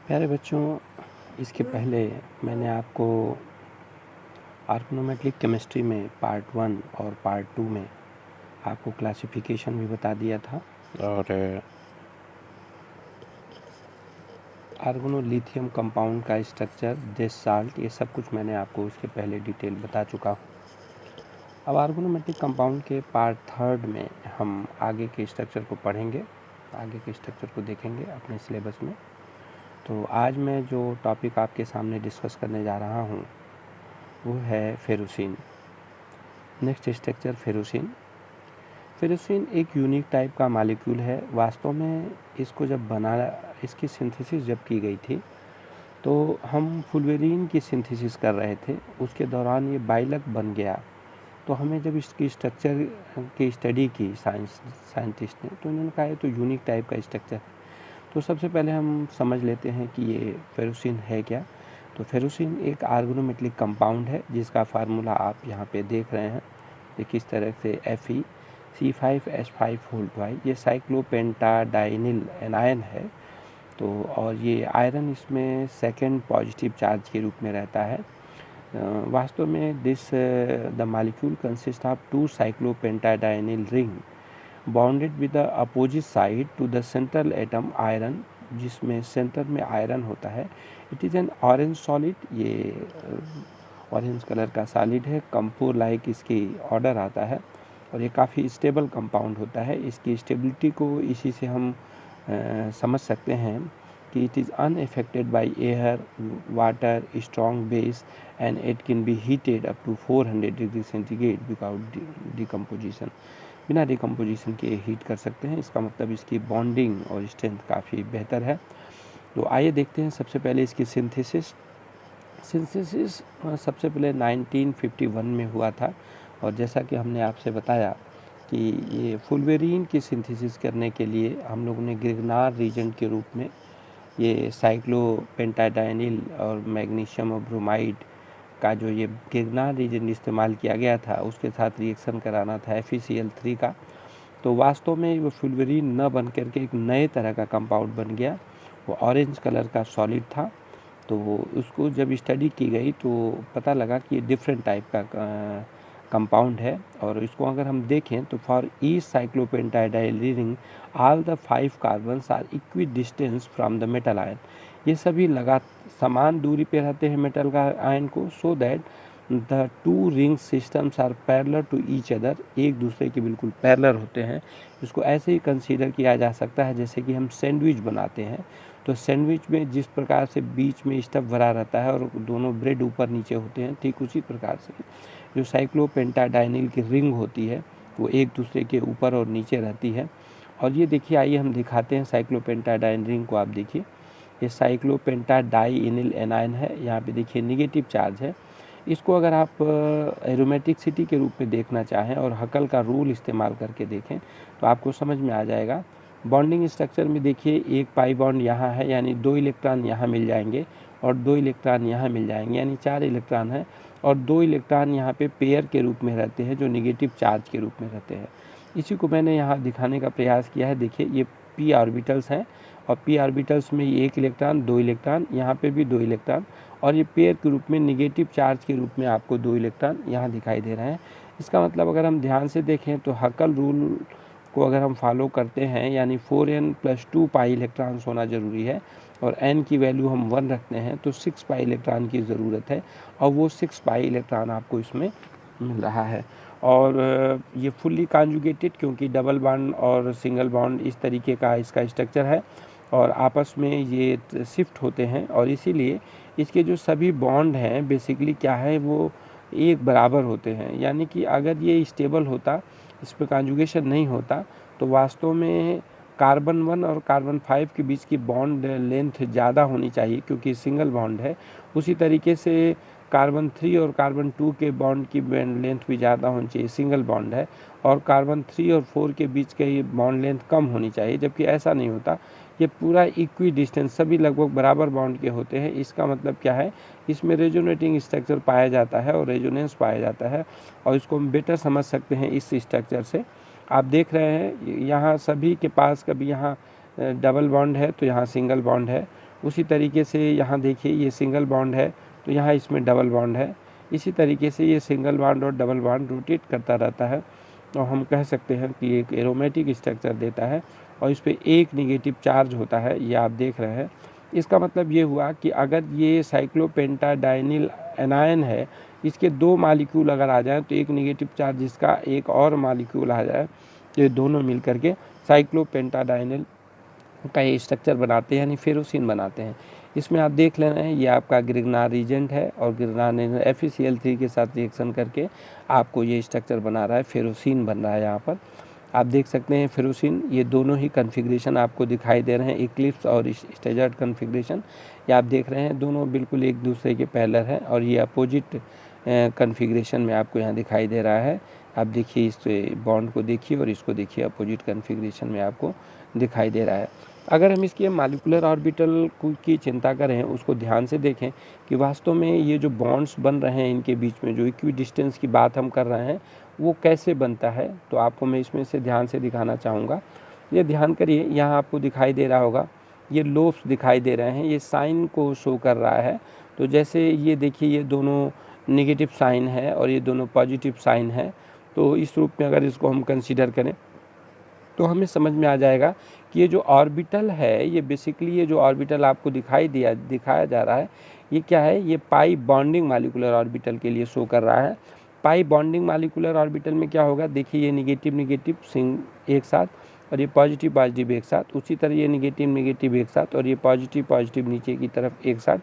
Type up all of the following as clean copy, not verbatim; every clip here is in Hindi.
प्यारे बच्चों, इसके पहले मैंने आपको ऑर्गेनोमेट्रिक केमिस्ट्री में पार्ट 1 और पार्ट 2 में आपको क्लासिफिकेशन भी बता दिया था और ऑर्गेनोलिथियम कंपाउंड का स्ट्रक्चर, डेस साल्ट, ये सब कुछ मैंने आपको उसके पहले डिटेल बता चुका हूँ। अब ऑर्गेनोमेट्रिक कंपाउंड के पार्ट 3 में हम आगे के स्ट्रक्चर को पढ़ेंगे, आगे के स्ट्रक्चर को देखेंगे अपने सिलेबस में। तो आज मैं जो टॉपिक आपके सामने डिस्कस करने जा रहा हूँ वो है फेरुसिन। Next structure फेरुसिन। फेरुसिन एक यूनिक टाइप का मॉलिक्यूल है। वास्तव में इसको जब इसकी सिंथेसिस जब की गई थी तो हम फुलवेरीन की सिंथेसिस कर रहे थे, उसके दौरान ये बाइलक बन गया। तो हमें जब इसकी स्ट्रक्चर की स्टडी की साइंटिस्ट ने, तो उन्होंने कहा ये तो यूनिक टाइप का स्ट्रक्चर है। तो सबसे पहले हम समझ लेते हैं कि ये फेरुसिन है क्या। तो फेरुसिन एक ऑर्गेनोमेट्रिक कंपाउंड है जिसका फार्मूला आप यहाँ पे देख रहे हैं। ये किस तरह से Fe(C5H5)2, ये साइक्लोपेंटाडाइनिल एनायन है। तो और ये आयरन इसमें सेकंड पॉजिटिव चार्ज के रूप में रहता है। वास्तव में the molecule consist of 2 cyclopentadienyl ring bounded with the opposite side to the central atom iron, जिसमें सेंटर में आयरन होता है। It is an orange solid, ये ऑरेंज कलर का सॉलिड है। कंपोर लाइक इसकी ऑर्डर आता है और ये काफ़ी स्टेबल कंपाउंड होता है। इसकी स्टेबिलिटी को इसी से हम समझ सकते हैं कि it is unaffected by air, water, strong base and it can be heated up to 400 degree centigrade without decomposition. बिना डिकम्पोजिशन के हीट कर सकते हैं। इसका मतलब इसकी बॉन्डिंग और स्ट्रेंथ काफ़ी बेहतर है। तो आइए देखते हैं सबसे पहले इसकी सिंथेसिस सबसे पहले 1951 में हुआ था। और जैसा कि हमने आपसे बताया कि ये फुलवेरीन की सिंथेसिस करने के लिए हम लोगों ने ग्रिग्नार रीजेंट के रूप में ये साइक्लोपेंटाडाइनिल और मैग्नीशियम और ब्रोमाइड का जो ये ग्रिग्नार रीजेंट इस्तेमाल किया गया था, उसके साथ रिएक्शन कराना था FeCl3 का। तो वास्तव में वो फुलवेरीन न बन करके एक नए तरह का कंपाउंड बन गया। वो ऑरेंज कलर का सॉलिड था। तो उसको जब स्टडी की गई तो पता लगा कि ये डिफरेंट टाइप का कंपाउंड है। और इसको अगर हम देखें तो for each cyclopentadienyl ring all the 5 carbons are equidistance from the metal ion. ये सभी समान दूरी पे रहते हैं मेटल का आयन को, so that the 2 ring systems are parallel to each other, एक दूसरे के बिल्कुल पैरेलल होते हैं। इसको ऐसे ही कंसीडर किया जा सकता है जैसे कि हम सैंडविच बनाते हैं। तो सैंडविच में जिस प्रकार से बीच में स्टफ भरा रहता है और दोनों ब्रेड ऊपर नीचे होते हैं, ठीक उसी प्रकार से जो साइक्लोपेंटाडाइनिल की रिंग होती है वो एक दूसरे के ऊपर और नीचे रहती है। और ये देखिए, आइए हम दिखाते हैं साइक्लोपेंटाडाइन रिंग को। आप देखिए, ये साइक्लोपेंटाडाइनिल एनायन है। यहाँ पे देखिए निगेटिव चार्ज है। इसको अगर आप एरोमेटिसिटी के रूप में देखना चाहें और हकल का रूल इस्तेमाल करके देखें तो आपको समझ में आ जाएगा। बॉन्डिंग स्ट्रक्चर में देखिए, एक पाई बॉन्ड यहाँ है, यानी 2 इलेक्ट्रॉन यहाँ मिल जाएंगे और 2 इलेक्ट्रॉन यहाँ मिल जाएंगे, यानी 4 इलेक्ट्रॉन है। और 2 इलेक्ट्रॉन यहाँ पे पेयर के रूप में रहते हैं, जो निगेटिव चार्ज के रूप में रहते हैं। इसी को मैंने यहाँ दिखाने का प्रयास किया है। देखिए, ये p ऑर्बिटल्स हैं और p ऑर्बिटल्स में 1 इलेक्ट्रॉन, 2 इलेक्ट्रॉन, यहाँ पे भी 2 इलेक्ट्रॉन, और ये पेयर के रूप में निगेटिव चार्ज के रूप में आपको 2 इलेक्ट्रॉन यहाँ दिखाई दे रहे हैं। इसका मतलब अगर हम ध्यान से देखें तो हकल रूल को अगर हम फॉलो करते हैं, यानी 4n+2 पाई इलेक्ट्रॉन्स होना ज़रूरी है और n की वैल्यू हम 1 रखते हैं तो 6 पाई इलेक्ट्रॉन की ज़रूरत है, और वो 6 पाई इलेक्ट्रॉन आपको इसमें मिल रहा है। और ये फुल्ली कॉन्जुगेटेड, क्योंकि डबल बॉन्ड और सिंगल बॉन्ड इस तरीके का इसका स्ट्रक्चर है और आपस में ये शिफ्ट होते हैं, और इसीलिए इसके जो सभी बॉन्ड हैं बेसिकली क्या है, वो एक बराबर होते हैं। यानी कि अगर ये स्टेबल होता, इस पर कॉन्जुगेशन नहीं होता, तो वास्तव में कार्बन 1 और कार्बन 5 के बीच की बॉन्ड लेंथ ज़्यादा होनी चाहिए क्योंकि सिंगल बॉन्ड है। उसी तरीके से कार्बन 3 और कार्बन 2 के बॉन्ड की लेंथ भी ज़्यादा होनी चाहिए, सिंगल बॉन्ड है। और कार्बन 3 और 4 के बीच की बॉन्ड लेंथ कम होनी चाहिए, जबकि ऐसा नहीं होता। ये पूरा इक्वी डिस्टेंस, सभी लगभग बराबर बॉन्ड के होते हैं। इसका मतलब क्या है, इसमें रेजोनेटिंग स्ट्रक्चर पाया जाता है और रेजोनेंस पाया जाता है, और इसको हम बेटर समझ सकते हैं इस स्ट्रक्चर से। आप देख रहे हैं यहाँ सभी के पास, कभी यहाँ डबल बॉन्ड है तो यहाँ सिंगल बॉन्ड है, उसी तरीके से यहाँ देखिए ये सिंगल बॉन्ड है तो यहाँ इसमें डबल बॉन्ड है। इसी तरीके से ये सिंगल बॉन्ड और डबल बॉन्ड रोटेट करता रहता है और हम कह सकते हैं कि एक एरोमेटिक स्ट्रक्चर देता है और इस पर एक निगेटिव चार्ज होता है, ये आप देख रहे हैं। इसका मतलब ये हुआ कि अगर ये साइक्लोपेंटाडाइनिल एनायन है, इसके 2 मॉलिक्यूल अगर आ जाए तो एक निगेटिव चार्ज इसका एक और मॉलिक्यूल आ जाए, ये दोनों मिल करके साइक्लोपेंटाडाइनिल का ये स्ट्रक्चर बनाते हैं, यानी फेरोसिन बनाते हैं। इसमें आप देख ले रहे हैं ये आपका ग्रिग्नार रीजेंट है और ग्रिग्नार FeCl3 के साथ रिएक्शन करके आपको ये स्ट्रक्चर बना रहा है, फेरोसिन बन रहा है। यहाँ पर आप देख सकते हैं फेरोसिन, ये दोनों ही कन्फिग्रेशन आपको दिखाई दे रहे हैं, इक्लिप्स और स्टेजर्ड कन्फिग्रेशन। ये आप देख रहे हैं दोनों बिल्कुल एक दूसरे के पैरेलल हैं और ये अपोजिट कन्फिग्रेशन में आपको यहाँ दिखाई दे रहा है। आप देखिए इस बॉन्ड को देखिए और इसको देखिए, अपोजिट कन्फिग्रेशन में आपको दिखाई दे रहा है। अगर हम इसके मॉलिक्यूलर ऑर्बिटल की चिंता करें, उसको ध्यान से देखें कि वास्तव में ये जो बॉन्ड्स बन रहे हैं इनके बीच में जो इक्वी डिस्टेंस की बात हम कर रहे हैं वो कैसे बनता है, तो आपको मैं इसमें से ध्यान से दिखाना चाहूँगा। ये ध्यान करिए, यहाँ आपको दिखाई दे रहा होगा ये लोब्स दिखाई दे रहे हैं, ये साइन को शो कर रहा है। तो जैसे ये देखिए ये दोनों नेगेटिव साइन है और ये दोनों पॉजिटिव साइन है, तो इस रूप में अगर इसको हम कंसीडर करें तो हमें समझ में आ जाएगा कि ये जो ऑर्बिटल है, ये बेसिकली ये जो ऑर्बिटल आपको दिखाया जा रहा है, ये क्या है, ये पाई बॉन्डिंग मॉलिक्यूलर ऑर्बिटल के लिए शो कर रहा है। पाई बॉन्डिंग मॉलिक्यूलर ऑर्बिटल में क्या होगा, देखिए ये निगेटिव निगेटिव सिंग एक साथ और ये पॉजिटिव पॉजिटिव एक साथ, उसी तरह ये निगेटिव निगेटिव एक साथ और ये पॉजिटिव पॉजिटिव नीचे की तरफ एक साथ।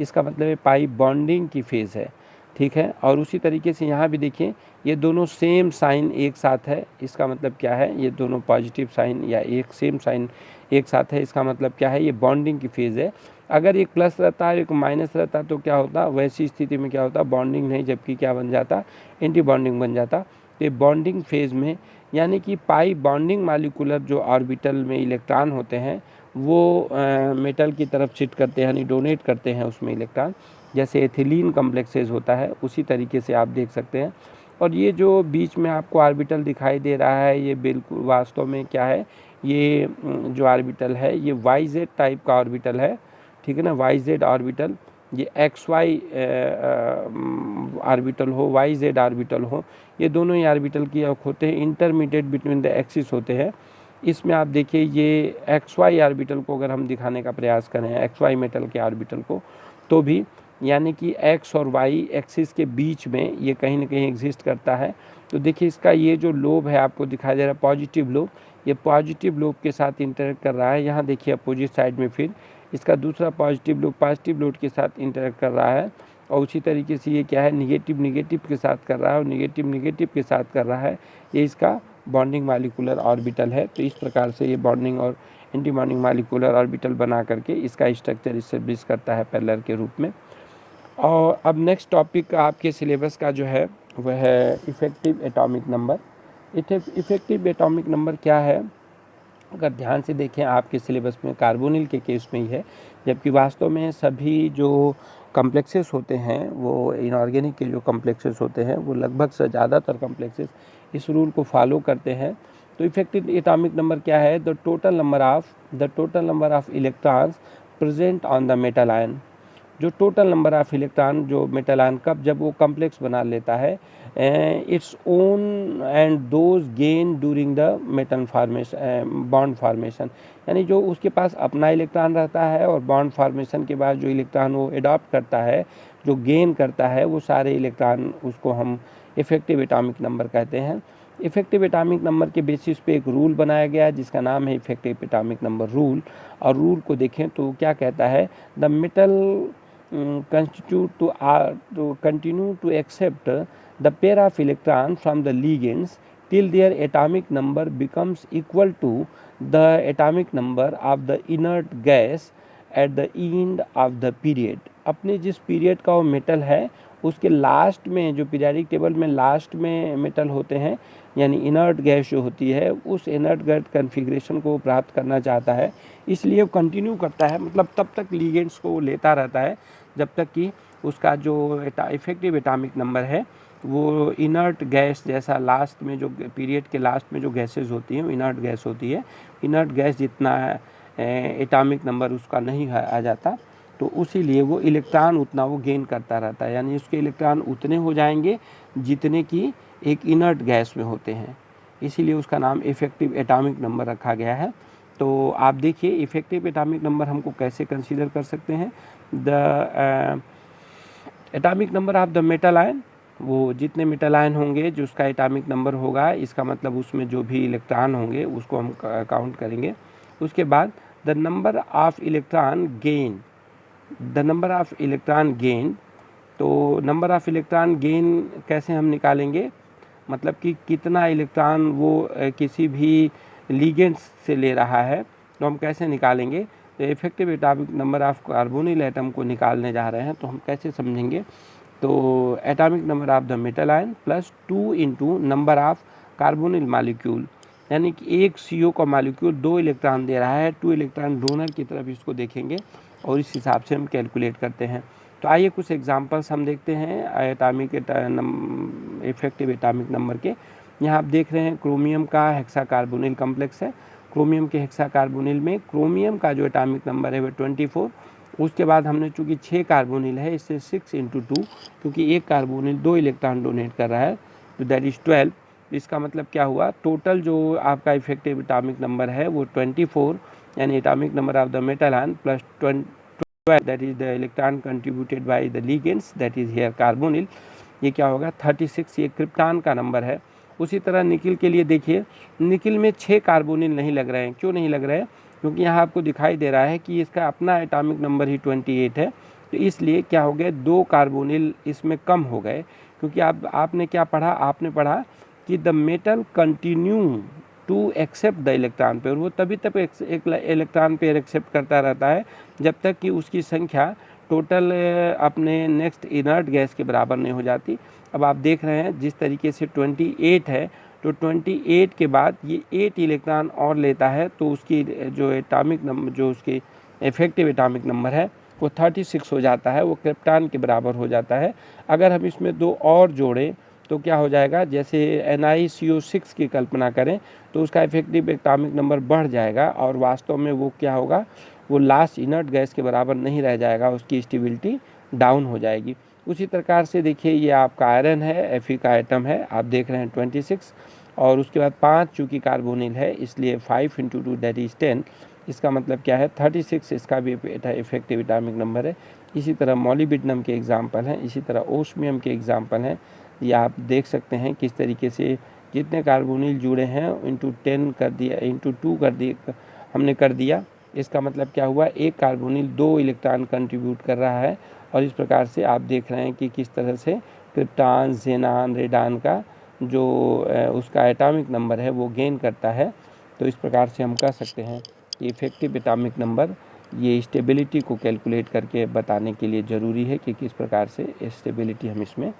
इसका मतलब है पाई बॉन्डिंग की फेज़ है, ठीक है। और उसी तरीके से यहाँ भी देखिए ये दोनों सेम साइन एक साथ है, इसका मतलब क्या है, ये दोनों पॉजिटिव साइन या एक सेम साइन एक साथ है, इसका मतलब क्या है, ये बॉन्डिंग की फेज़ है। अगर एक प्लस रहता है एक माइनस रहता तो क्या होता, वैसी स्थिति में क्या होता, बॉन्डिंग नहीं, जबकि क्या बन जाता, एंटी बॉन्डिंग बन जाता। तो ये बॉन्डिंग फेज़ में, यानी कि पाई बॉन्डिंग मॉलिक्यूलर जो ऑर्बिटल में इलेक्ट्रॉन होते हैं वो मेटल की तरफ शिफ्ट करते हैं, यानी डोनेट करते हैं उसमें इलेक्ट्रॉन, जैसे एथिलीन कॉम्प्लेक्सेस होता है उसी तरीके से आप देख सकते हैं। और ये जो बीच में आपको ऑर्बिटल दिखाई दे रहा है, ये बिल्कुल वास्तव में क्या है, ये जो ऑर्बिटल है ये YZ टाइप का ऑर्बिटल है, ठीक है ना। YZ ऑर्बिटल, ये XY ऑर्बिटल हो, YZ ऑर्बिटल हो, ये दोनों ही ऑर्बिटल की होते हैं, इंटरमीडिएट बिटवीन द एक्सिस होते हैं। इसमें आप देखिए ये XY ऑर्बिटल को अगर हम दिखाने का प्रयास करें, XY मेटल के ऑर्बिटल को, तो भी यानी कि X और Y एक्सिस के बीच में ये कहीं ना कहीं एग्जिस्ट करता है। तो देखिए इसका ये जो लोब है आपको दिखाई दे रहा है पॉजिटिव लोब, ये पॉजिटिव लोब के साथ इंटरेक्ट कर रहा है। यहाँ देखिए अपोजिट साइड में फिर इसका दूसरा पॉजिटिव लोब पॉजिटिव लोब के साथ इंटरेक्ट कर रहा है और उसी तरीके से ये क्या है, निगेटिव निगेटिव के साथ कर रहा है और निगेटिव निगेटिव के साथ कर रहा है। ये इसका बॉन्डिंग मॉलिक्यूलर ऑर्बिटल है। तो इस प्रकार से ये बॉन्डिंग और एंटी बॉन्डिंग मॉलिक्यूलर ऑर्बिटल बना करके इसका स्ट्रक्चर इस्टेब्लिश करता है पैरेलल के रूप में। और अब नेक्स्ट टॉपिक आपके सिलेबस का जो है वह है effective atomic number. Effective atomic number क्या है, अगर ध्यान से देखें आपके सिलेबस में कार्बोनिल के केस में ही है, जबकि वास्तव में सभी जो कॉम्प्लेक्सेस होते हैं वो इनऑर्गेनिक के जो कॉम्प्लेक्सेस होते हैं वो लगभग से ज़्यादातर कॉम्प्लेक्सेस इस रूल को फॉलो करते हैं। तो इफ़ेक्टिव एटॉमिक नंबर क्या है, the total number of electrons present on the metal ion. जो टोटल नंबर ऑफ इलेक्ट्रॉन जो मेटल आयन कब जब वो कॉम्प्लेक्स बना लेता है, its own and those gain during the metal formation bond formation, यानी जो उसके पास अपना इलेक्ट्रॉन रहता है और बॉन्ड फॉर्मेशन के बाद जो इलेक्ट्रॉन वो एडॉप्ट करता है, जो गेन करता है, वो सारे इलेक्ट्रॉन उसको हम इफ़ेक्टिव एटॉमिक नंबर कहते हैं। इफ़ेक्टिव एटॉमिक नंबर के बेसिस पे एक रूल बनाया गया जिसका नाम है इफ़ेक्टिव एटॉमिक नंबर रूल। और रूल को देखें तो क्या कहता है, the metal continue to accept the pair of electrons from the ligands till their atomic number becomes equal to the atomic number of the inert gas at the end of the period। अपने जिस पीरियड का वो मेटल है उसके लास्ट में, जो पीरियडिक टेबल में लास्ट में मेटल होते हैं, यानी इनर्ट गैस जो होती है, उस इनर्ट गैस कन्फिग्रेशन को प्राप्त करना चाहता है, इसलिए वो कंटिन्यू करता है, मतलब तब तक लीगेंड्स को लेता रहता है जब तक कि उसका जो इफ़ेक्टिव एटॉमिक नंबर है वो इनर्ट गैस जैसा लास्ट में जो पीरियड के लास्ट में जो गैसेस होती हैं इनर्ट गैस होती है, इनर्ट गैस जितना एटॉमिक नंबर उसका नहीं आ जाता, तो उसीलिए वो इलेक्ट्रॉन उतना वो गेन करता रहता है, यानी उसके इलेक्ट्रॉन उतने हो जाएंगे जितने कि एक इनर्ट गैस में होते हैं, इसीलिए उसका नाम इफेक्टिव एटॉमिक नंबर रखा गया है। तो आप देखिए इफेक्टिव एटॉमिक नंबर हमको कैसे कंसीडर कर सकते हैं। The atomic number of the metal ion, वो जितने मेटल आयन होंगे जो उसका एटॉमिक नंबर होगा, इसका मतलब उसमें जो भी इलेक्ट्रॉन होंगे उसको हम काउंट करेंगे। उसके बाद the number of electron gain, the number of electron gain, तो नंबर ऑफ इलेक्ट्रॉन गेन कैसे हम निकालेंगे, मतलब कि कितना इलेक्ट्रॉन वो किसी भी लिगेंड से ले रहा है, तो हम कैसे निकालेंगे। तो effective atomic number of carbonyl atom को निकालने जा रहे हैं, तो हम कैसे समझेंगे। तो atomic number of the metal ion plus 2 into number of carbonyl molecule, यानी कि एक CO का मॉलिक्यूल 2 इलेक्ट्रॉन दे रहा है, 2 इलेक्ट्रॉन डोनर की तरफ इसको देखेंगे और इस हिसाब से हम कैलकुलेट करते हैं। तो आइए कुछ एग्जांपल्स हम देखते हैं एटॉमिक इफेक्टिव एटॉमिक नंबर के। यहाँ आप देख रहे हैं क्रोमियम का हेक्साकार्बोनिल कॉम्प्लेक्स है। क्रोमियम के हेक्साकार्बोनिल में क्रोमियम का जो एटॉमिक नंबर है वो 24। उसके बाद हमने चूँकि 6 कार्बोनिल है, इससे 6 इंटू 2, क्योंकि एक कार्बोनिल 2 इलेक्ट्रॉन डोनेट कर रहा है, तो दैट इज़ 12। इसका मतलब क्या हुआ, टोटल जो आपका इफेक्टिव एटॉमिक नंबर है वो 24, यानी atomic number of the metal ion plus 12, that is the electron contributed by the ligands, that is here carbonyl, ये क्या होगा 36, ये क्रिप्टॉन का नंबर है। उसी तरह निकिल के लिए देखिए, निकिल में 6 कार्बोनिल नहीं लग रहे हैं। क्यों नहीं लग रहे हैं, क्योंकि यहाँ आपको दिखाई दे रहा है कि इसका अपना एटॉमिक नंबर ही 28 है, तो इसलिए क्या हो गए 2 कार्बोनिल इसमें कम हो गए। क्योंकि आपने क्या पढ़ा, आपने पढ़ा कि the metal continue to accept the electron pair, वो तभी तक एक इलेक्ट्रॉन पेयर एक्सेप्ट करता रहता है जब तक कि उसकी संख्या टोटल अपने नेक्स्ट इनर्ट गैस के बराबर नहीं हो जाती। अब आप देख रहे हैं जिस तरीके से 28 है, तो 28 के बाद ये 8 इलेक्ट्रॉन और लेता है, तो उसकी जो एटॉमिक नंबर, जो उसकी इफेक्टिव एटॉमिक नंबर है वो 36 हो जाता है, वो क्रिप्टॉन के बराबर हो जाता है। अगर हम इसमें 2 और जोड़ें तो क्या हो जाएगा, जैसे NiCO6 की कल्पना करें तो उसका इफेक्टिव एटॉमिक नंबर बढ़ जाएगा और वास्तव में वो क्या होगा, वो लास्ट इनर्ट गैस के बराबर नहीं रह जाएगा, उसकी स्टेबिलिटी डाउन हो जाएगी। उसी प्रकार से देखिए ये आपका आयरन है, Fe का आइटम है, आप देख रहे हैं 26, और उसके बाद 5 चूँकि कार्बोनिल है इसलिए 5 इंटू 2 दैट इज़ 10, इसका मतलब क्या है 36, इसका भी इफेक्टिव एटॉमिक नंबर है। इसी तरह मॉलिब्डेनम के एग्जाम्पल हैं, इसी तरह ओस्मियम के एग्जाम्पल हैं। ये आप देख सकते हैं किस तरीके से जितने कार्बोनिल जुड़े हैं इंटू 10 कर दिया, इंटू 2 कर दिया, हमने कर दिया। इसका मतलब क्या हुआ, एक कार्बोनिल 2 इलेक्ट्रॉन कंट्रीब्यूट कर रहा है, और इस प्रकार से आप देख रहे हैं कि किस तरह से क्रिप्टॉन, ज़ेनान, रेडान का जो उसका एटॉमिक नंबर है वो गेन करता है। तो इस प्रकार से हम कह सकते हैं कि इफेक्टिव एटॉमिक नंबर ये स्टेबिलिटी को कैलकुलेट करके बताने के लिए ज़रूरी है कि किस प्रकार से स्टेबिलिटी हम इसमें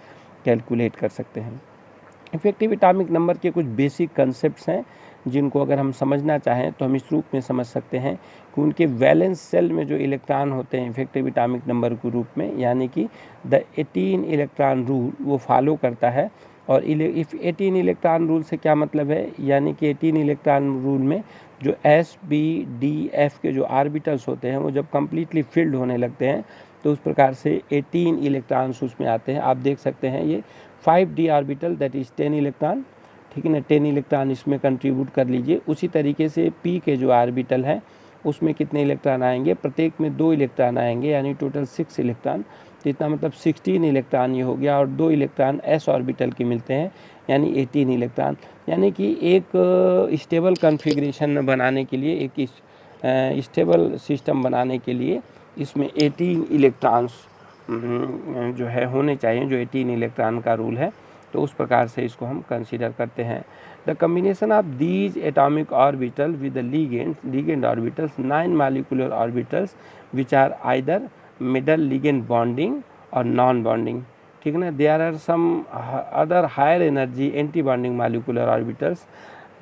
कैलकुलेट कर सकते हैं। इफेक्टिव एटॉमिक नंबर के कुछ बेसिक कंसेप्ट्स हैं जिनको अगर हम समझना चाहें तो हम इस रूप में समझ सकते हैं कि उनके वैलेंस सेल में जो इलेक्ट्रॉन होते हैं इफेक्टिव एटॉमिक नंबर के रूप में, यानी कि द 18 इलेक्ट्रॉन रूल वो फॉलो करता है। और 18 इलेक्ट्रॉन रूल से क्या मतलब है, यानी कि 18 इलेक्ट्रॉन रूल में जो S, B, D, F के जो ऑर्बिटल्स होते हैं वो जब कम्प्लीटली फिल्ड होने लगते हैं तो उस प्रकार से 18 इलेक्ट्रॉन्स उसमें आते हैं। आप देख सकते हैं ये 5d orbital that is 10 electron, ठीक है ना, 10 इलेक्ट्रॉन इसमें कंट्रीब्यूट कर लीजिए। उसी तरीके से p के जो ऑर्बिटल है उसमें कितने इलेक्ट्रॉन आएंगे, प्रत्येक में 2 इलेक्ट्रॉन आएंगे, यानी टोटल 6 इलेक्ट्रॉन। तो इतना मतलब 16 इलेक्ट्रॉन ये हो गया, और 2 इलेक्ट्रॉन s ऑर्बिटल के मिलते हैं, यानी 18 इलेक्ट्रॉन। यानी कि एक स्टेबल कन्फिग्रेशन बनाने के लिए, एक स्टेबल सिस्टम बनाने के लिए इसमें 18 इलेक्ट्रॉन्स जो है होने चाहिए, जो 18 इलेक्ट्रॉन का रूल है। तो उस प्रकार से इसको हम कंसीडर करते हैं। The combination of these atomic orbital with the ligand orbitals 9 molecular orbitals which are either middle ligand bonding और नॉन बॉन्डिंग, ठीक है ना। There are some other higher energy anti bonding molecular orbitals.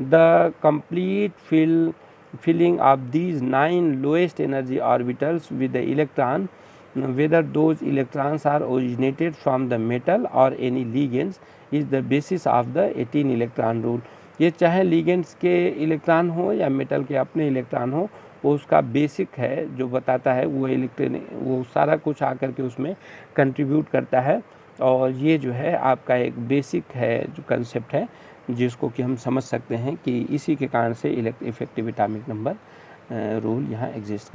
The complete filling of these 9 lowest energy orbitals with the electron, whether those electrons are originated from the metal or any ligands, is the basis of the 18 electron rule। ये चाहे लिगेंड्स के इलेक्ट्रॉन हो या मेटल के अपने इलेक्ट्रॉन हो, वो उसका बेसिक है जो बताता है, वो इलेक्ट्रॉन वो सारा कुछ आकर के उसमें कंट्रीब्यूट करता है। और ये जो है आपका एक बेसिक है जो कंसेप्ट है, जिसको कि हम समझ सकते हैं कि इसी के कारण से इफेक्टिव एटॉमिक नंबर रूल यहाँ एग्जिस्ट